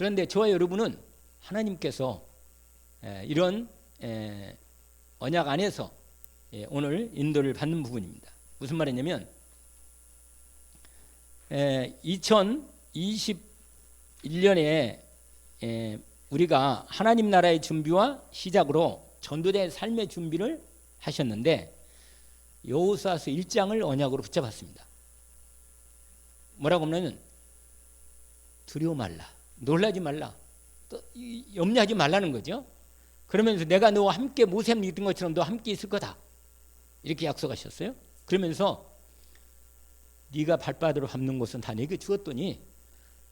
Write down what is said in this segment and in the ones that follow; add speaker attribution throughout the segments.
Speaker 1: 그런데 저와 여러분은 하나님께서 이런 언약 안에서 오늘 인도를 받는 부분입니다. 무슨 말이냐면 2021년에 우리가 하나님 나라의 준비와 시작으로 전도자의 삶의 준비를 하셨는데 여호수아서 1장을 언약으로 붙잡았습니다. 뭐라고 하면 두려워 말라, 놀라지 말라, 또 염려하지 말라는 거죠. 그러면서 내가 너와 함께 모세 믿은 것처럼 너 함께 있을 거다 이렇게 약속하셨어요. 그러면서 네가 발바닥으로 밟는 곳은 다 내게 주었더니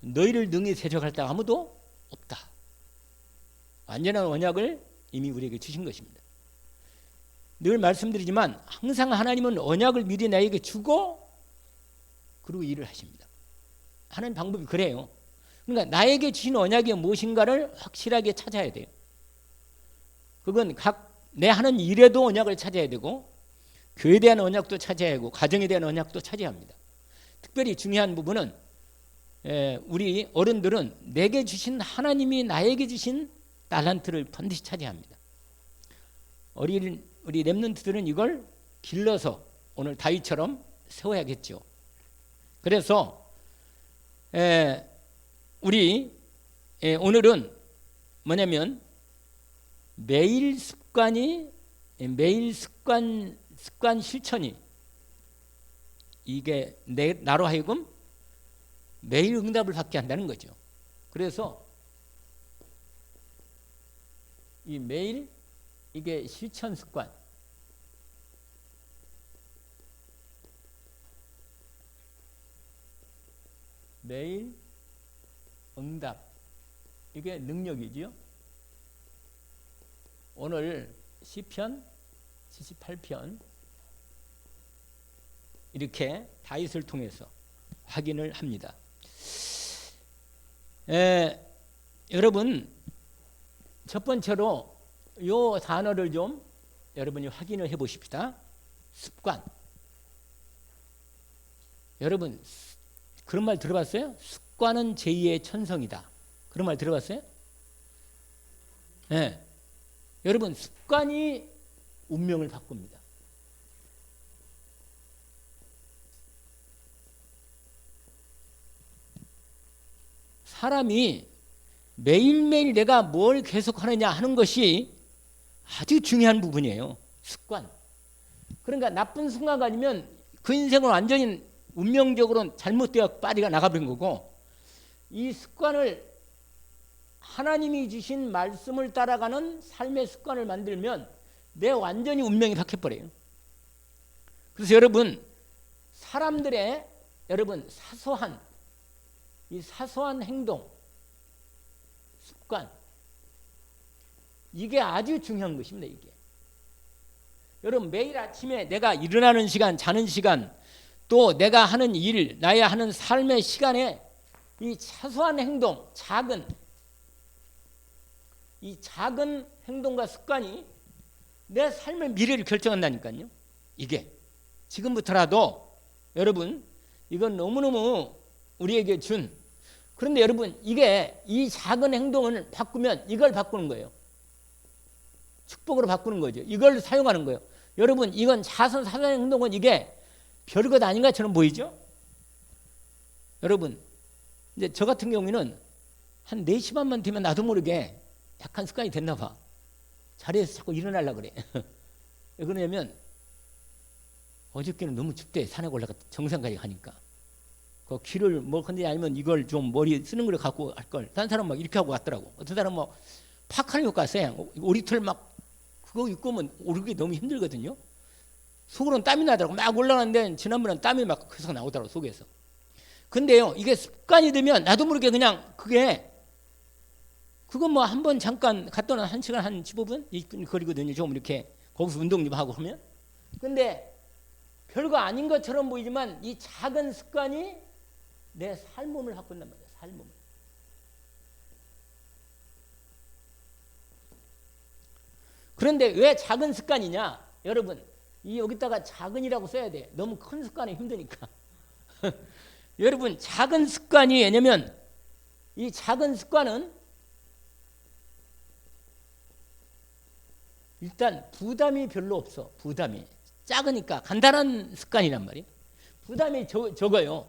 Speaker 1: 너희를 능히 세력할 자 아무도 없다. 완전한 언약을 이미 우리에게 주신 것입니다. 늘 말씀드리지만 항상 하나님은 언약을 미리 나에게 주고 그리고 일을 하십니다. 하나님 방법이 그래요. 그러니까 나에게 주신 언약이 무엇인가를 확실하게 찾아야 돼요. 그건 내 하는 일에도 언약을 찾아야 되고 교회에 대한 언약도 찾아야 하고 가정에 대한 언약도 찾아야 합니다. 특별히 중요한 부분은 우리 어른들은 내게 주신 하나님이 나에게 주신 달란트를 반드시 찾아야 합니다. 우리 렘넌트들은 이걸 길러서 오늘 다윗처럼 세워야겠죠. 그래서 우리 오늘은 뭐냐면 매일 습관 실천이 이게 나로 하여금 매일 응답을 받게 한다는 거죠. 그래서 이 매일 이게 실천 습관, 매일 응답, 이게 능력이지요. 오늘 시편 78편 이렇게 다윗을 통해서 확인을 합니다. 여러분 첫 번째로 요 단어를 좀 여러분이 확인을 해 보십시다. 습관. 여러분 그런 말 들어봤어요? 습관은 제2의 천성이다. 그런 말 들어봤어요? 네. 여러분 습관이 운명을 바꿉니다. 사람이 매일매일 내가 뭘 계속하느냐 하는 것이 아주 중요한 부분이에요. 습관. 그러니까 나쁜 습관가 아니면 그 인생은 완전히 운명적으로 잘못되어 빠리가 나가버린 거고, 이 습관을 하나님이 주신 말씀을 따라가는 삶의 습관을 만들면 내 완전히 운명이 바뀌어버려요. 그래서 여러분 사람들의 사소한 행동, 습관, 이게 아주 중요한 것입니다. 이게 여러분 매일 아침에 내가 일어나는 시간, 자는 시간, 또 내가 하는 일, 나의 하는 삶의 시간에 이 사소한 행동, 이 작은 행동과 습관이 내 삶의 미래를 결정한다니까요. 이게 지금부터라도 여러분 이건 너무너무 우리에게 준, 그런데 여러분 이게 이 작은 행동을 바꾸면 이걸 바꾸는 거예요. 축복으로 바꾸는 거죠. 이걸 사용하는 거예요. 여러분 이건 사소한 행동은 이게 별것 아닌 것처럼 보이죠? 여러분 이제 저 같은 경우에는 한 4시 반만 되면 나도 모르게 약한 습관이 됐나 봐. 자리에서 자꾸 일어나려고 그래. 왜 그러냐면 어저께는 너무 춥대. 산에 올라갔다 정상까지 가니까 그 길을 뭐 근데 아니면 이걸 좀 머리 쓰는 걸 갖고 할 걸. 다른 사람 막 이렇게 하고 갔더라고. 어떤 사람 뭐 파카를 입고 갔어요. 오리털 막 그거 입고 오면 오르기 너무 힘들거든요. 속으로는 땀이 나더라고. 막 올라가는데 지난번에는 땀이 막 계속 나오더라고 속에서. 근데요 이게 습관이 되면 나도 모르게 그냥 그거 뭐 한 번 잠깐 갔다 오면 1시간 한 15분 20분 거리거든요. 좀 이렇게 거기서 운동 좀 하고 하면. 근데 별거 아닌 것처럼 보이지만 이 작은 습관이 내 삶몸을 바꾼단 말이에요. 삶몸을. 그런데 왜 작은 습관이냐? 여러분 이 여기다가 작은이라고 써야 돼. 너무 큰 습관이 힘드니까. 여러분 작은 습관이 왜냐면 이 작은 습관은 일단 부담이 별로 없어. 부담이 작으니까 간단한 습관이란 말이에요. 부담이 적어요.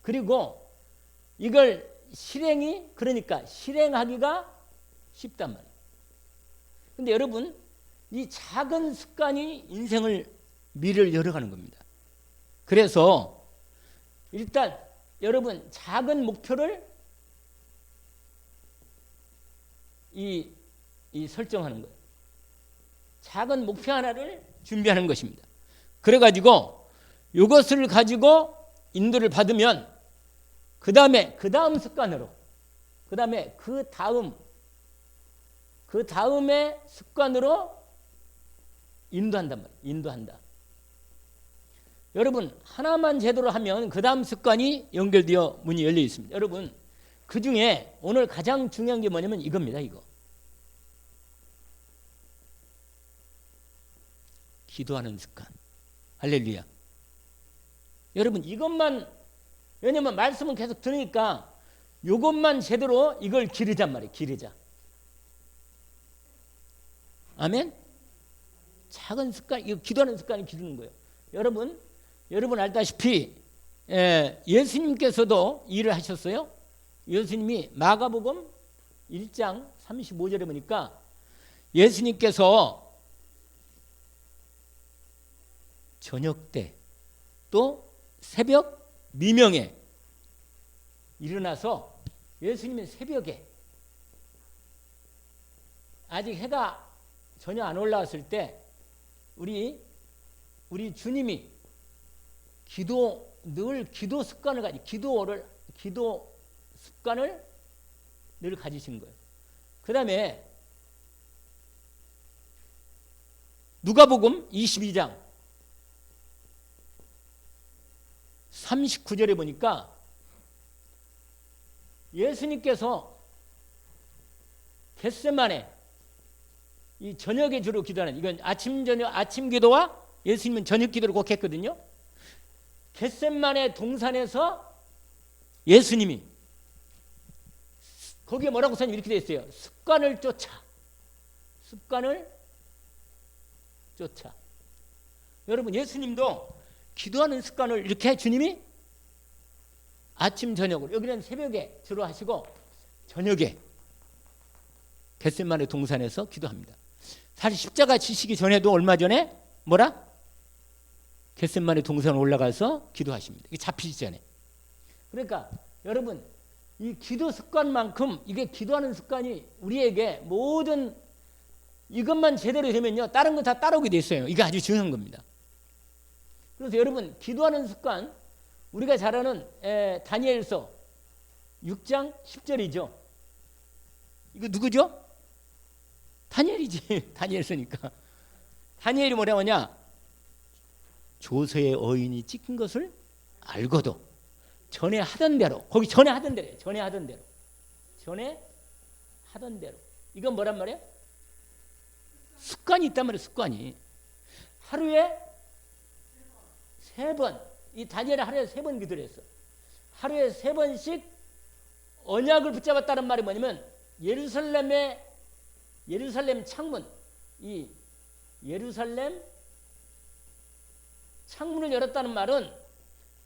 Speaker 1: 그리고 이걸 그러니까 실행하기가 쉽단 말이에요. 근데 여러분, 이 작은 습관이 미래를 열어가는 겁니다. 그래서 일단 여러분, 작은 목표를 설정하는 거예요. 작은 목표 하나를 준비하는 것입니다. 그래가지고 이것을 가지고 인도를 받으면 그 다음 습관으로, 그 다음의 습관으로 인도한단 말이에요. 인도한다. 여러분, 하나만 제대로 하면 그 다음 습관이 연결되어 문이 열려 있습니다. 여러분, 그 중에 오늘 가장 중요한 게 뭐냐면 이겁니다. 이거. 기도하는 습관. 할렐루야. 여러분, 이것만, 왜냐면 말씀은 계속 들으니까 이것만 제대로 이걸 기르잔 말이에요. 기르자. 아멘? 작은 습관, 이거 기도하는 습관이 기르는 거예요. 여러분 알다시피 예수님께서도 일을 하셨어요. 예수님이 마가복음 1장 35절에 보니까 예수님께서 저녁 때 또 새벽 미명에 일어나서 예수님은 새벽에 아직 해가 전혀 안 올라왔을 때 우리 주님이 기도 습관을 늘 가지신 거예요. 그 다음에 누가복음 22장 39절에 보니까 예수님께서 겟세마네, 이 저녁에 주로 기도하는, 이건 아침 기도와 예수님은 저녁 기도를 꼭 했거든요. 겟세마네 동산에서 예수님이 거기에 뭐라고 써있냐면 이렇게 되어 있어요. 습관을 쫓아. 여러분, 예수님도 기도하는 습관을 이렇게 주님이 아침 저녁으로, 여기는 새벽에 주로 하시고 저녁에 겟세마네 동산에서 기도합니다. 사실 십자가 지시기 전에도 얼마 전에 겟세마네 동산 올라가서 기도하십니다. 이게 잡히기 전에. 그러니까 여러분, 이 기도 습관만큼 이게 기도하는 습관이 우리에게 모든 이것만 제대로 되면요, 다른 건 다 따라오게 돼 있어요. 이게 아주 중요한 겁니다. 그래서 여러분, 기도하는 습관, 우리가 잘 아는 다니엘서 6장 10절이죠. 이거 누구죠? 다니엘이지. 다니엘서니까. 다니엘이 뭐라고 하냐? 조서의 어인이 찍힌 것을 알고도 전에 하던 대로, 거기 전에 하던 대로. 이건 뭐란 말이에요? 습관이 있단 말이에요. 습관이. 하루에 3번, 이 다니엘은 하루에 3번 기도를 했어. 하루에 3번씩 언약을 붙잡았다는 말이 뭐냐면 예루살렘 창문, 이 예루살렘 창문을 열었다는 말은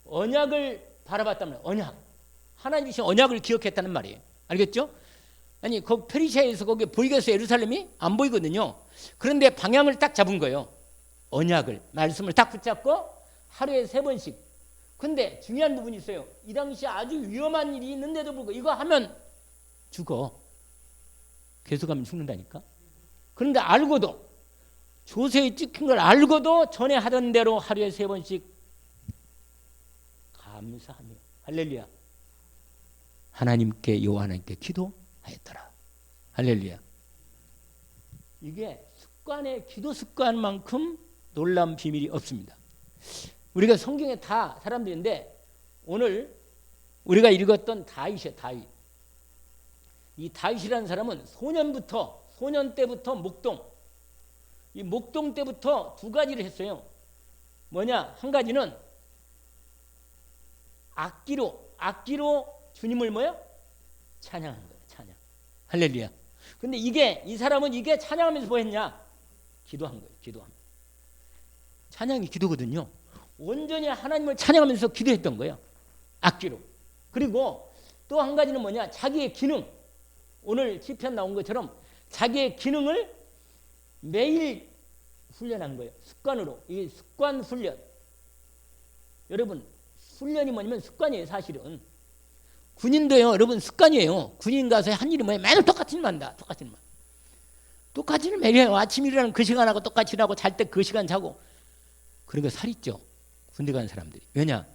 Speaker 1: 언약을 바라봤다는 말이에요. 언약. 하나님 주신 언약을 기억했다는 말이에요. 알겠죠? 아니, 그 페르시아에서 거기 보이겠어요? 예루살렘이? 안 보이거든요. 그런데 방향을 딱 잡은 거예요. 언약을, 말씀을 딱 붙잡고 하루에 3번씩. 근데 중요한 부분이 있어요. 이 당시에 아주 위험한 일이 있는데도 불구하고 이거 하면 죽어. 계속하면 죽는다니까. 그런데 알고도, 조서에 찍힌 걸 알고도 전에 하던 대로 하루에 3번씩 감사하며, 할렐루야, 하나님께, 여호와 하나님께 기도하였더라. 할렐루야. 이게 기도 습관만큼 놀라운 비밀이 없습니다. 우리가 성경에 다 사람들인데 오늘 우리가 읽었던 다윗이에요. 다윗. 이 다윗이라는 사람은 소년 때부터 이 목동 때부터 2가지를 했어요. 뭐냐? 한 가지는 악기로 주님을 찬양한 거예요. 찬양. 할렐루야. 근데 이게 이 사람은 이게 찬양하면서 뭐 했냐? 기도한 거예요. 기도한 거예요. 찬양이 기도거든요. 온전히 하나님을 찬양하면서 기도했던 거예요. 악기로. 그리고 또 한 가지는 뭐냐? 자기의 기능. 오늘 시편 나온 것처럼 자기의 기능을 매일 훈련한 거예요. 습관으로. 이게 습관 훈련. 여러분, 훈련이 뭐냐면 습관이에요. 사실은. 군인도요. 여러분 습관이에요. 군인 가서 한 일이 뭐예요? 매일 똑같은 일만 한다. 똑같은 일만. 똑같은 일 매일 해요. 아침 일어나면 그 시간하고 똑같이 일하고 잘 때 그 시간 자고. 그러니까 살이 쪄. 군대 가는 사람들이. 왜냐?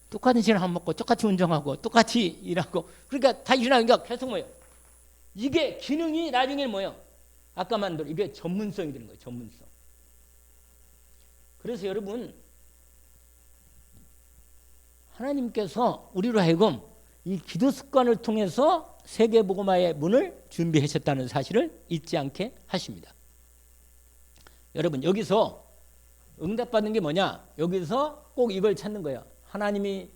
Speaker 1: 똑같은 시간 한 먹고 똑같이 운전하고 똑같이 일하고 그러니까 다 일어나니까 계속 뭐예요? 이게 기능이 나중에 뭐예요? 아까 만들 이게 전문성이 되는 거예요. 전문성. 그래서 여러분 하나님께서 우리로 하여금 이 기도 습관을 통해서 세계복음화의 문을 준비하셨다는 사실을 잊지 않게 하십니다. 여러분 여기서 응답받는 게 뭐냐? 여기서 꼭 이걸 찾는 거예요. 하나님이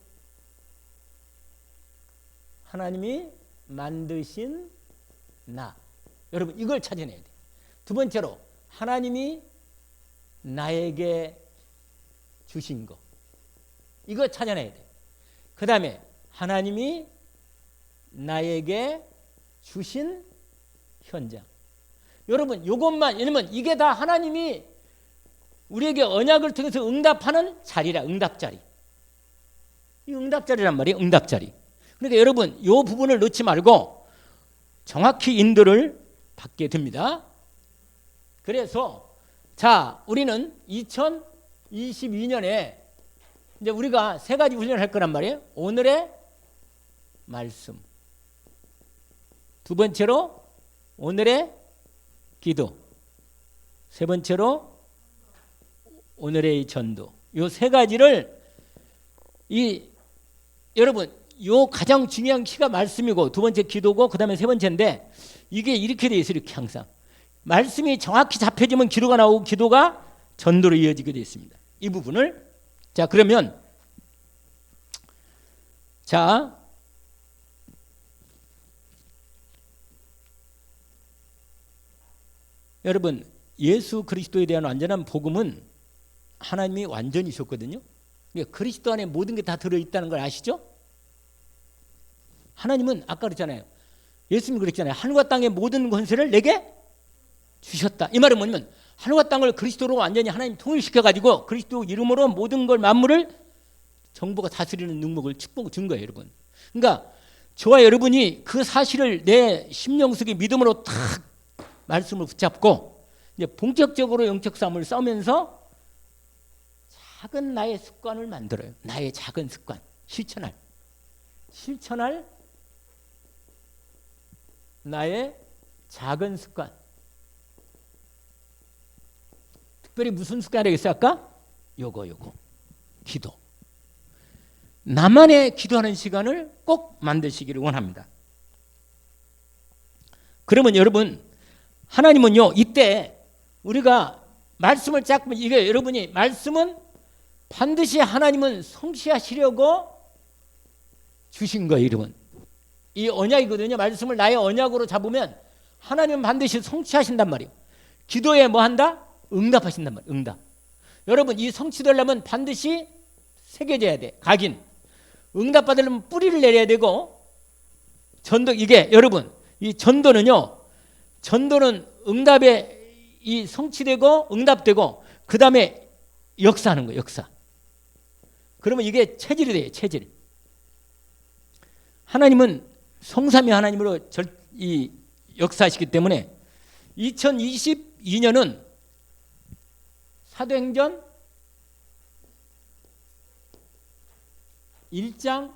Speaker 1: 만드신 나. 여러분 이걸 찾아내야 돼요. 두 번째로 하나님이 나에게 주신 거. 이거 찾아내야 돼요. 그 다음에 하나님이 나에게 주신 현장. 여러분 이것만 왜냐면 이게 다 하나님이 우리에게 언약을 통해서 응답하는 자리라. 응답자리. 이 응답자리란 말이에요. 응답자리. 그러니까 여러분 이 부분을 놓지 말고 정확히 인도를 받게 됩니다. 그래서 자 우리는 2022년에 이제 우리가 세 가지 훈련을 할 거란 말이에요. 오늘의 말씀. 두 번째로 오늘의 기도. 세 번째로 오늘의 전도. 이 세 가지를 여러분 요 가장 중요한 키가 말씀이고 두 번째 기도고 그다음에 세 번째인데 이게 이렇게 돼 있어요. 이렇게 항상. 말씀이 정확히 잡혀지면 기도가 나오고 기도가 전도로 이어지게 되어 있습니다. 이 부분을 자 그러면 자 여러분 예수 그리스도에 대한 완전한 복음은 하나님이 완전히 줬거든요. 그리스도 안에 모든 게 다 들어있다는 걸 아시죠? 하나님은 아까 그랬잖아요. 예수님이 그랬잖아요. 하늘과 땅의 모든 권세를 내게 주셨다. 이 말은 뭐냐면 하늘과 땅을 그리스도로 완전히 하나님 통일시켜가지고 그리스도 이름으로 모든 걸 만물을 정부가 다스리는 능력을 축복을 준 거예요. 여러분. 그러니까 저와 여러분이 그 사실을 내 심령 속에 믿음으로 탁 말씀을 붙잡고 이제 본격적으로 영적 싸움을 싸우면서 작은 나의 습관을 만들어요. 나의 작은 습관. 실천할 나의 작은 습관. 특별히 무슨 습관이 되겠어요? 아까? 요거. 기도. 나만의 기도하는 시간을 꼭 만드시기를 원합니다. 그러면 여러분, 하나님은요, 이때 우리가 말씀을 잡으면 이게 여러분이 말씀은 반드시 하나님은 성취하시려고 주신 거예요, 여러분. 이 언약이거든요. 말씀을 나의 언약으로 잡으면 하나님은 반드시 성취하신단 말이에요. 기도에 뭐 한다? 응답하신단 말이에요. 응답. 여러분 이 성취되려면 반드시 새겨져야 돼. 각인. 응답받으려면 뿌리를 내려야 되고 전도 이게 여러분 이 전도는 응답에 이 성취되고 응답되고 그 다음에 역사하는 거예요. 역사. 그러면 이게 체질이 돼요. 체질. 하나님은 성삼위 하나님으로 이 역사하시기 때문에 2022년은 사도행전 1장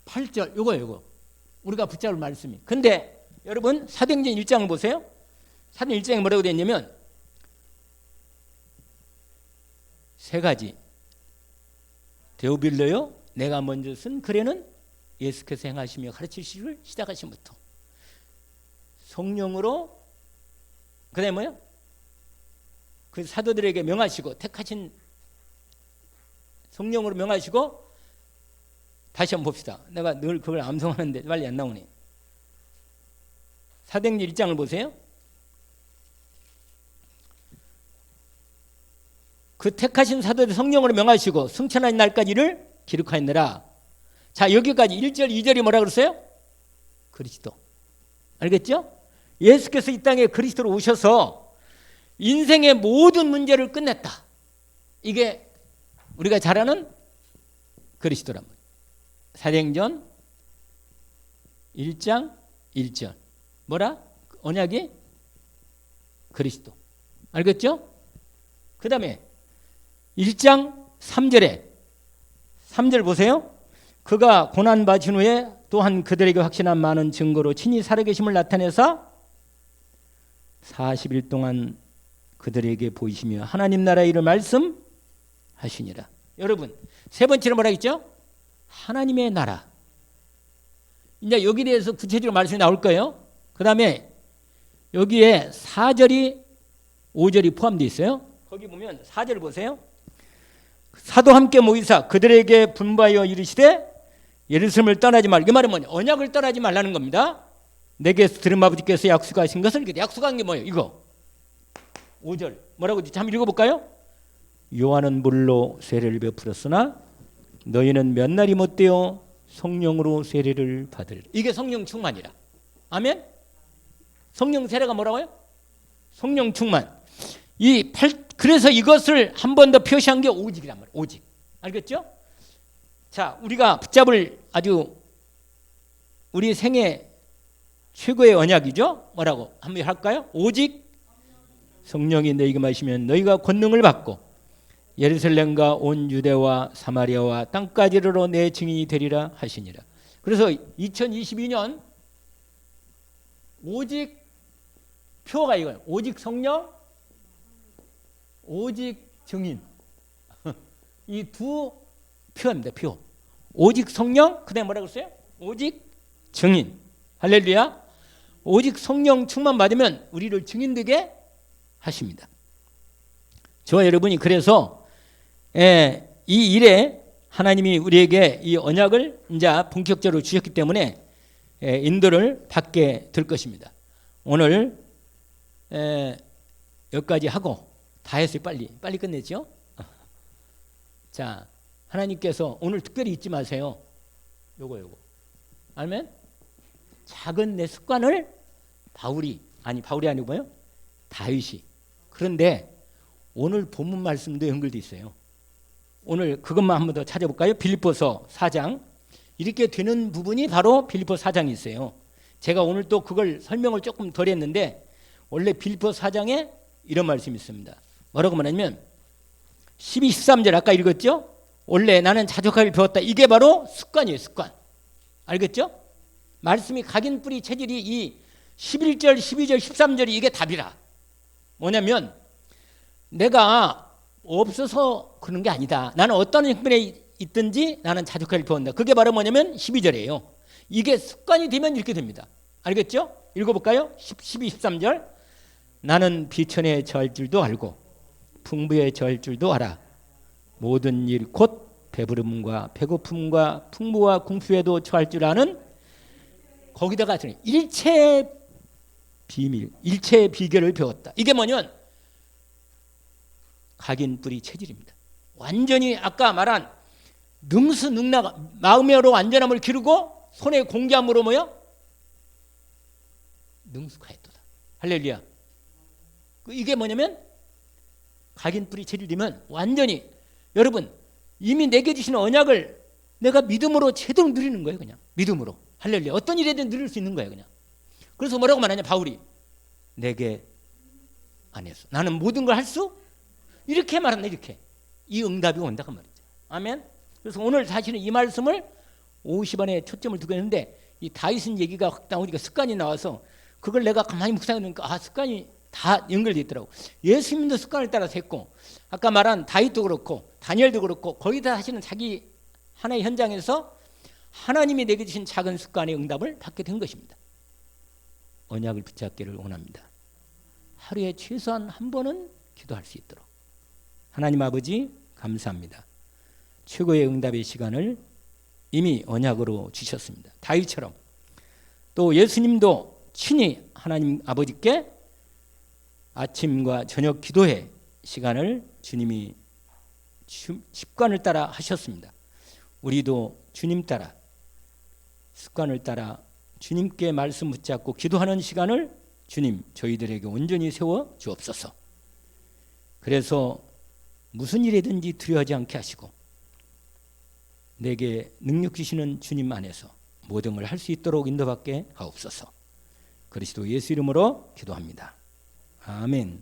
Speaker 1: 8절 요거 우리가 붙잡을 말씀이. 근데 여러분 사도행전 1장을 보세요. 사도행전 1장에 뭐라고 되어 있냐면 세 가지. 데오빌로요 내가 먼저 쓴 글에는 예수께서 행하시며 가르치시기를 시작하신부터 성령으로 그다음에 뭐요? 그 사도들에게 명하시고 택하신 성령으로 명하시고 다시 한번 봅시다. 내가 늘 그걸 암송하는데 빨리 안 나오네. 사도행전 1장을 보세요. 그 택하신 사도들 성령으로 명하시고 승천하는 날까지 이를 기록하였느라. 자, 여기까지 1절 2절이 뭐라 그랬어요? 그리스도. 알겠죠? 예수께서 이 땅에 그리스도로 오셔서 인생의 모든 문제를 끝냈다. 이게 우리가 잘 아는 그리스도란 말이에요. 사도행전 1장 1절. 뭐라? 언약이 그리스도. 알겠죠? 그 다음에 1장 3절에 3절 보세요. 그가 고난받으신 후에 또한 그들에게 확신한 많은 증거로 친히 살아계심을 나타내사 40일 동안 그들에게 보이시며 하나님 나라의 일을 말씀하시니라. 여러분, 세 번째로 뭐라 했죠? 하나님의 나라. 이제 여기에 대해서 구체적으로 말씀이 나올 거예요. 그 다음에 여기에 4절이 5절이 포함되어 있어요. 거기 보면 4절 보세요. 사도 함께 모이사 그들에게 분부하여 이르시되 예루살렘을 떠나지 말라. 이 말은 뭐냐? 언약을 떠나지 말라는 겁니다. 내게서 들은 아버지께서 약속하신 것을. 약속한 게 뭐예요? 이거 5절 뭐라고 했지? 한번 읽어볼까요? 요한은 물로 세례를 베풀었으나 너희는 몇 날이 못되어 성령으로 세례를 받으리라. 이게 성령 충만이라. 아멘. 성령 세례가 뭐라고요? 성령 충만. 그래서 이것을 한 번 더 표시한 게 오직이란 말이에요. 오직. 알겠죠? 자, 우리가 붙잡을 아주 우리 생애 최고의 언약이죠. 뭐라고 한번 할까요? 오직 성령이 너희에게 마시면 너희가 권능을 받고 예루살렘과 온 유대와 사마리아와 땅까지 이르러 내 증인이 되리라 하시니라. 그래서 2022년 오직 표가 이거예요. 오직 성령, 오직 증인. 이 두 표입니다. 표. 오직 성령, 그 다음에 뭐라고 했어요? 오직 증인. 할렐루야. 오직 성령 충만 받으면 우리를 증인되게 하십니다. 저와 여러분이 그래서 이 일에 하나님이 우리에게 이 언약을 이제 본격적으로 주셨기 때문에 인도를 받게 될 것입니다. 오늘 여기까지 하고 다 했어요. 빨리 끝냈죠? 자, 하나님께서 오늘 특별히 잊지 마세요. 요거 아멘. 작은 내 습관을 바울이 아니고 뭐요? 다윗이. 그런데 오늘 본문 말씀도 연결돼 있어요. 오늘 그것만 한 번 더 찾아볼까요? 빌립보서 4장. 이렇게 되는 부분이 바로 빌립보 4장이 있어요. 제가 오늘 또 그걸 설명을 조금 덜 했는데 원래 빌립보 4장에 이런 말씀이 있습니다. 뭐라고 말하냐면 12, 13절 아까 읽었죠? 원래 나는 자족하기를 배웠다. 이게 바로 습관이에요. 습관. 알겠죠? 말씀이 각인 뿌리 체질이 이 11절, 12절, 13절이 이게 답이라. 뭐냐면 내가 없어서 그런 게 아니다. 나는 어떤 형편에 있든지 나는 자족하기를 배운다. 그게 바로 뭐냐면 12절이에요. 이게 습관이 되면 이렇게 됩니다. 알겠죠? 읽어볼까요? 12, 13절. 나는 비천에 처할 줄도 알고 풍부에 처할 줄도 알아. 모든 일 곧 배부름과 배고픔과 풍부와 궁수에도 처할 줄 아는 거기다가 일체의 비밀, 일체의 비결을 배웠다. 이게 뭐냐면 각인 뿌리 체질입니다. 완전히 아까 말한 능수능락, 마음으로 완전함을 기르고 손의 공개함으로 뭐요? 능숙하였도다. 할렐루야. 이게 뭐냐면 각인 뿌리 체질이면 완전히 여러분 이미 내게 주신 언약을 내가 믿음으로 제대로 누리는 거예요. 그냥 믿음으로. 할렐루야. 어떤 일에든 누릴 수 있는 거예요. 그냥. 그래서 뭐라고 말하냐 바울이 내게 안 했어. 나는 모든 걸 할 수 이렇게 말한다. 이렇게 이 응답이 온다고 말이죠. 아멘. 그래서 오늘 사실은 이 말씀을 50안에 초점을 두고 있는데 이 다윗은 얘기가 확 나오니까 습관이 나와서 그걸 내가 가만히 묵상해보니까 습관이 다 연결되어 있더라고. 예수님도 습관을 따라서 했고 아까 말한 다윗도 그렇고 다니엘도 그렇고 거의 다 사실은 자기 하나의 현장에서 하나님이 내게 주신 작은 습관의 응답을 받게 된 것입니다. 언약을 붙잡기를 원합니다. 하루에 최소한 한 번은 기도할 수 있도록. 하나님 아버지 감사합니다. 최고의 응답의 시간을 이미 언약으로 주셨습니다. 다윗처럼 또 예수님도 친히 하나님 아버지께 아침과 저녁 기도회 시간을 주님이 습관을 따라 하셨습니다. 우리도 주님 따라 습관을 따라 주님께 말씀 붙잡고 기도하는 시간을 주님 저희들에게 온전히 세워 주옵소서. 그래서 무슨 일이든지 두려워하지 않게 하시고 내게 능력 주시는 주님 안에서 모든 걸 할 수 있도록 인도받게 하옵소서. 그리스도 예수 이름으로 기도합니다. 아멘.